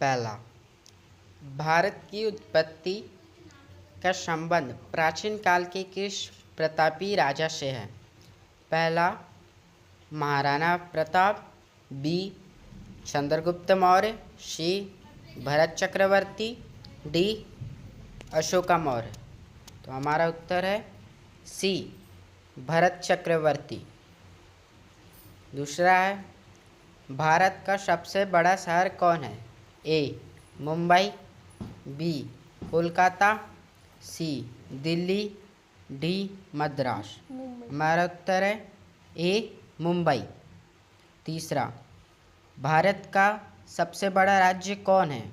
पहला, भारत की उत्पत्ति का संबंध प्राचीन काल के किस प्रतापी राजा से है? पहला, महाराणा प्रताप, बी चंद्रगुप्त मौर्य, सी भरत चक्रवर्ती, डी अशोका मौर्य। तो हमारा उत्तर है सी भरत चक्रवर्ती। दूसरा है, भारत का सबसे बड़ा शहर कौन है? ए मुंबई, बी कोलकाता, सी दिल्ली, डी मद्रास। हमारा उत्तर है ए मुंबई। तीसरा, भारत का सबसे बड़ा राज्य कौन है?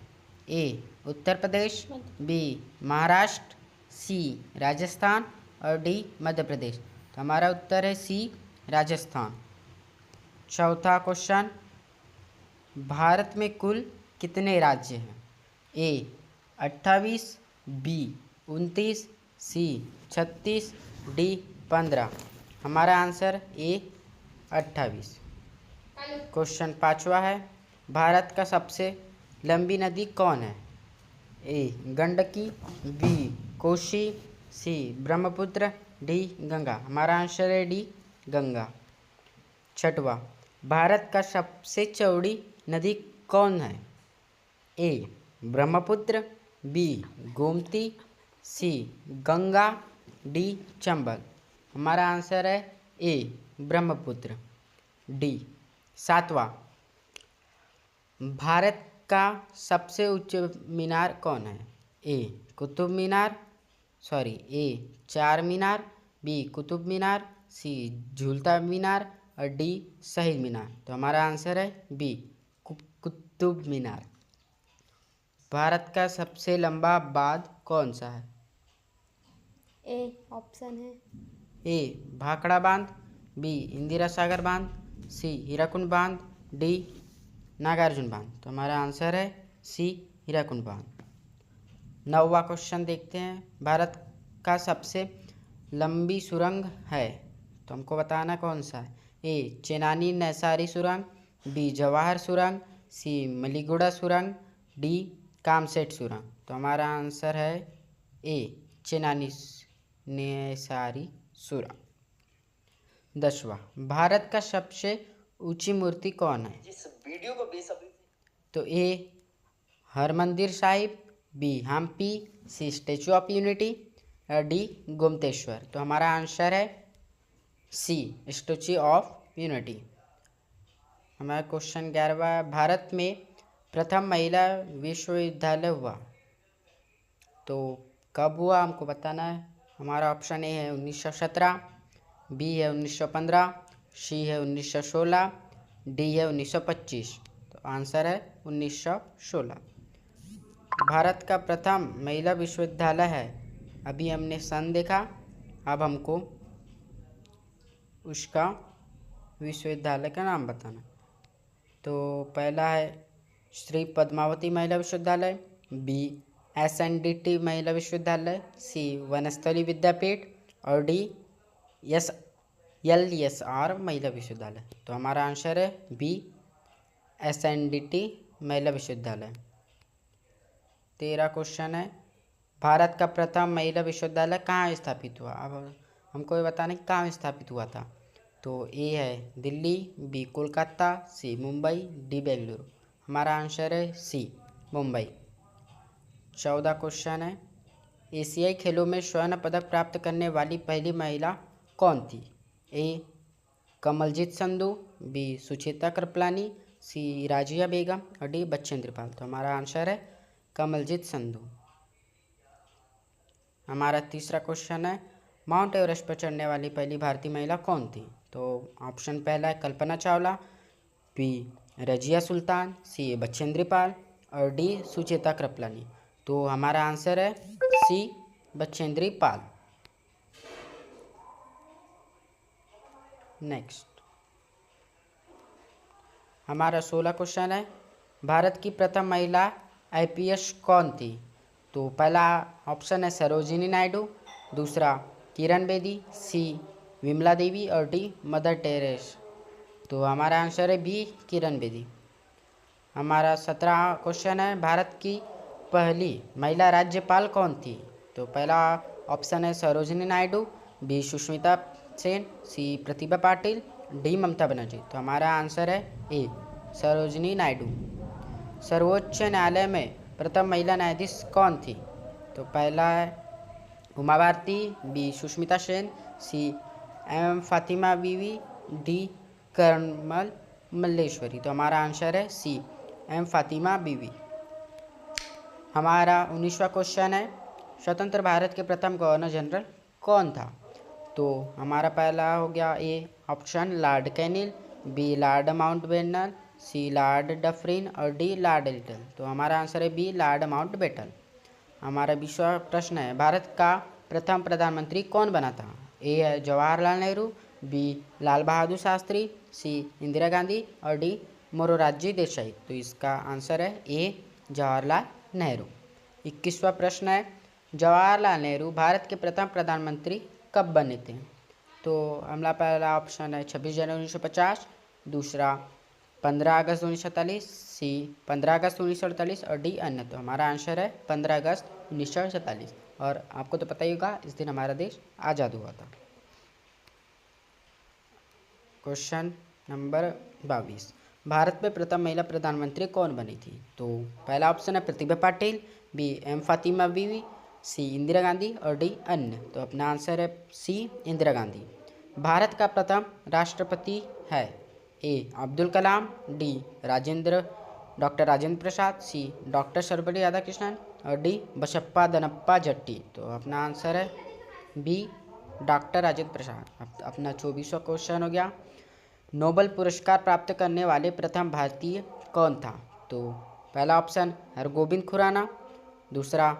ए उत्तर प्रदेश, बी महाराष्ट्र, सी राजस्थान और डी मध्य प्रदेश। तो हमारा उत्तर है सी राजस्थान। चौथा क्वेश्चन, भारत में कुल कितने राज्य हैं? ए 28, बी 29, सी 36, डी 15। हमारा आंसर ए 28। क्वेश्चन पांचवा है, भारत का सबसे लंबी नदी कौन है? ए गंडकी, बी कोसी, सी ब्रह्मपुत्र, डी गंगा। हमारा आंसर है डी गंगा। छठवा, भारत का सबसे चौड़ी नदी कौन है? ए ब्रह्मपुत्र, बी गोमती, सी गंगा, डी चंबल। हमारा आंसर है ए ब्रह्मपुत्र, डी। सातवां, भारत का सबसे ऊंचा मीनार कौन है? ए कुतुब मीनार, ए चार मीनार, बी कुतुब मीनार, सी झूलता मीनार और डी शहीद मीनार। तो हमारा आंसर है बी कुतुब मीनार। भारत का सबसे लंबा बांध कौन सा है? ए ऑप्शन है ए भाखड़ा बांध, बी इंदिरा सागर बांध, सी हीराकुंड बांध, डी नागार्जुन बांध। तो हमारा आंसर है सी हीराकुंड बांध। नौवां क्वेश्चन देखते हैं, भारत का सबसे लंबी सुरंग है, तो हमको बताना कौन सा है? ए चेनानी नैसारी सुरंग, बी जवाहर सुरंग, सी मलीगुड़ा सुरंग, डी कामसेट सुरंग। तो हमारा आंसर है ए चेनानी नैसारी सुरंग। 10वां, भारत का सबसे ऊंची मूर्ति कौन है? जिस वीडियो को बेसब्री तो A Harmandir Sahib, B Hampi, C statue of unity, D Gomateshwara. तो हमारा आंसर है सी स्टेचू ऑफ यूनिटी। हमारा क्वेश्चन 11वां, भारत में प्रथम महिला विश्वविद्यालय हुआ, तो कब हुआ हमको बताना है। हमारा ऑप्शन ए है 1917, बी है 1915, सी है 1916, डी है 1925। तो आंसर है 1916। भारत का प्रथम महिला विश्वविद्यालय है, अभी हमने सन देखा, अब हमको उसका विश्वविद्यालय का नाम बताना। तो पहला है श्री पद्मावती महिला विश्वविद्यालय, बी SNDT महिला विश्वविद्यालय, सी वनस्थली विद्यापीठ और डी LSR महिला विश्वविद्यालय। तो हमारा आंसर है बी SNDT महिला विश्वविद्यालय। 13 क्वेश्चन है, भारत का प्रथम महिला विश्वविद्यालय कहाँ स्थापित हुआ? अब हमको ये बताना कि कहाँ स्थापित हुआ था। तो ए है दिल्ली, बी कोलकाता, सी मुंबई, डी बेंगलुरु। हमारा आंसर है सी मुंबई। 14 क्वेश्चन है, एशियाई खेलों में स्वर्ण पदक प्राप्त करने वाली पहली महिला कौन थी? ए कमलजीत संधू, बी सुचेता कृपलानी, सी राजिया बेगम और डी बचेंद्र पाल। तो हमारा आंसर है कमलजीत संधू। हमारा तीसरा क्वेश्चन है, माउंट एवरेस्ट पर चढ़ने वाली पहली भारतीय महिला कौन थी? तो ऑप्शन पहला है कल्पना चावला, बी रजिया सुल्तान, सी बचेंद्र पाल और डी सुचेता कृपलानी। तो हमारा आंसर है सी बचेंद्र पाल। नेक्स्ट हमारा 16 क्वेश्चन है, भारत की प्रथम महिला IPS कौन थी? तो पहला ऑप्शन है सरोजिनी नायडू, दूसरा किरण बेदी, सी विमला देवी और डी मदर टेरेस। तो हमारा आंसर है बी किरण बेदी। हमारा 17 क्वेश्चन है, भारत की पहली महिला राज्यपाल कौन थी? तो पहला ऑप्शन है सरोजिनी नायडू, बी सुष्मिता सेन, सी प्रतिभा पाटिल, डी ममता बनर्जी। तो हमारा आंसर है ए सरोजिनी नायडू। सर्वोच्च न्यायालय में प्रथम महिला न्यायाधीश कौन थी? तो पहला है Uma Bharti, B Sushmita Sen, C M Fathima Beevi, D colonel Malleswari. तो हमारा आंसर है सी एम फातिमा बीवी। हमारा 19वां क्वेश्चन है, स्वतंत्र भारत के प्रथम गवर्नर जनरल कौन था? तो हमारा पहला हो गया A option Lord Canning, B Lord Mountbatten, C Lord Dufferin और डी लॉर्ड लिटल। तो हमारा आंसर है बी लॉर्ड माउंटबेटन। हमारा 20वां प्रश्न है, भारत का प्रथम प्रधानमंत्री कौन बना था? ए है जवाहरलाल नेहरू, बी लाल बहादुर शास्त्री, सी इंदिरा गांधी और डी मोरारजी देसाई। तो इसका आंसर है ए जवाहरलाल नेहरू। 21वां प्रश्न है, जवाहरलाल नेहरू भारत के प्रथम प्रधानमंत्री कब बने थे? तो हमारा पहला ऑप्शन है 26 जनवरी 1950, दूसरा 15 अगस्त 1947, सी 15 अगस्त 1948 और डी अन्य। तो हमारा आंसर है 15 अगस्त 1947। और आपको तो पता ही होगा इस दिन हमारा देश आज़ाद हुआ था। क्वेश्चन नंबर 22, भारत में प्रथम महिला प्रधानमंत्री कौन बनी थी? तो पहला ऑप्शन है प्रतिभा पाटिल, बी एम फातिमा बीवी, सी इंदिरा गांधी और डी अन्य। तो अपना आंसर है सी इंदिरा गांधी। भारत का प्रथम राष्ट्रपति है? ए अब्दुल कलाम, डी डॉक्टर राजेंद्र प्रसाद, सी डॉक्टर सर्वपल्ली राधाकृष्णन और डी बसप्पा दनप्पा जट्टी। तो अपना आंसर है बी डॉक्टर राजेंद्र प्रसाद। अपना 24वां क्वेश्चन हो गया, नोबेल पुरस्कार प्राप्त करने वाले प्रथम भारतीय कौन था? तो पहला ऑप्शन हरगोविंद खुराना, दूसरा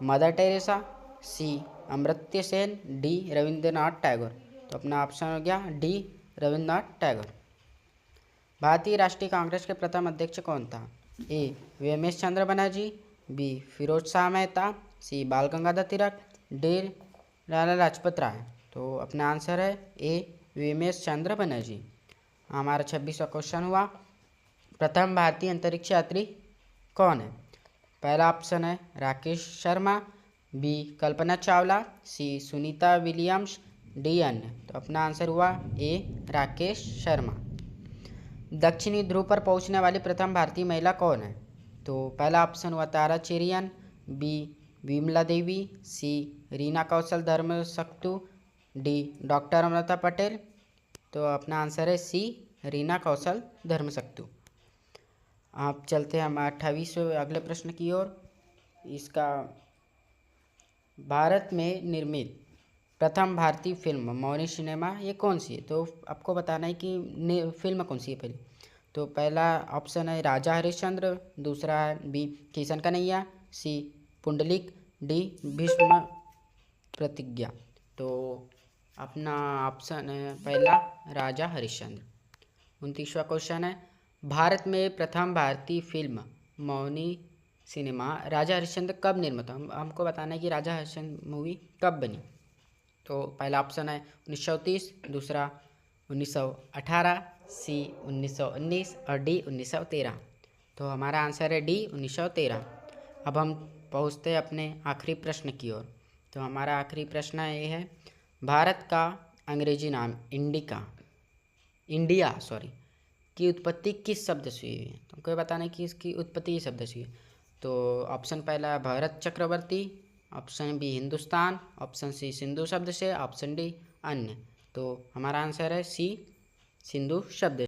मदर टेरेसा, सी अमर्त्य सेन, डी रविंद्रनाथ टैगोर। तो अपना ऑप्शन हो गया डी रविंद्रनाथ टैगोर। भारतीय राष्ट्रीय कांग्रेस के प्रथम अध्यक्ष कौन था? ए वेमेश चंद्र बनर्जी, बी फिरोज शाह मेहता, सी बाल गंगाधर तिलक, डी लाला लाजपत राय। तो अपना आंसर है ए वेमेश चंद्र बनर्जी। हमारा 26वां क्वेश्चन हुआ, प्रथम भारतीय अंतरिक्ष यात्री कौन है? पहला ऑप्शन है राकेश शर्मा, बी कल्पना चावला, सी सुनीता विलियम्स, डी अन्य। तो अपना आंसर हुआ ए राकेश शर्मा। दक्षिणी ध्रुव पर पहुंचने वाली प्रथम भारतीय महिला कौन है? तो पहला ऑप्शन हुआ तारा चेरियन, बी विमला देवी, सी रीना कौशल धर्म सक्तु, डी डॉक्टर अमृता पटेल। तो अपना आंसर है सी रीना कौशल धर्म सक्तु। आप चलते हैं हम 28वें अगले प्रश्न की ओर। इसका भारत में निर्मित प्रथम भारतीय फिल्म मौनी सिनेमा ये कौन सी है? तो आपको बताना है कि फिल्म कौन सी है पहले। तो पहला ऑप्शन है राजा हरिश्चंद्र, दूसरा है बी किशन कन्हैया, सी पुंडलिक, डी भीष्म प्रतिज्ञा। तो अपना ऑप्शन है पहला राजा हरिश्चंद्र। 29वां क्वेश्चन है, भारत में प्रथम भारतीय फिल्म मौनी सिनेमा राजा हरिश्चंद्र कब निर्मित? हमको बताना है कि राजा हरिश्चंद्र मूवी कब बनी। तो पहला ऑप्शन है 1930, दूसरा 1918, सी 1919 और डी 1913। तो हमारा आंसर है डी 1913। अब हम पहुंचते हैं अपने आखिरी प्रश्न की ओर। तो हमारा आखिरी प्रश्न ये है, भारत का अंग्रेजी नाम इंडिया की उत्पत्ति किस शब्द से हुई है? तो हमको बताना है कि इसकी उत्पत्ति किस शब्द से हुई है। तो ऑप्शन पहला Bharat Chakravarti, option B Hindustan, option C Sindhu शब्द से, ऑप्शन डी अन्य। तो हमारा आंसर है सी सिंधु शब्द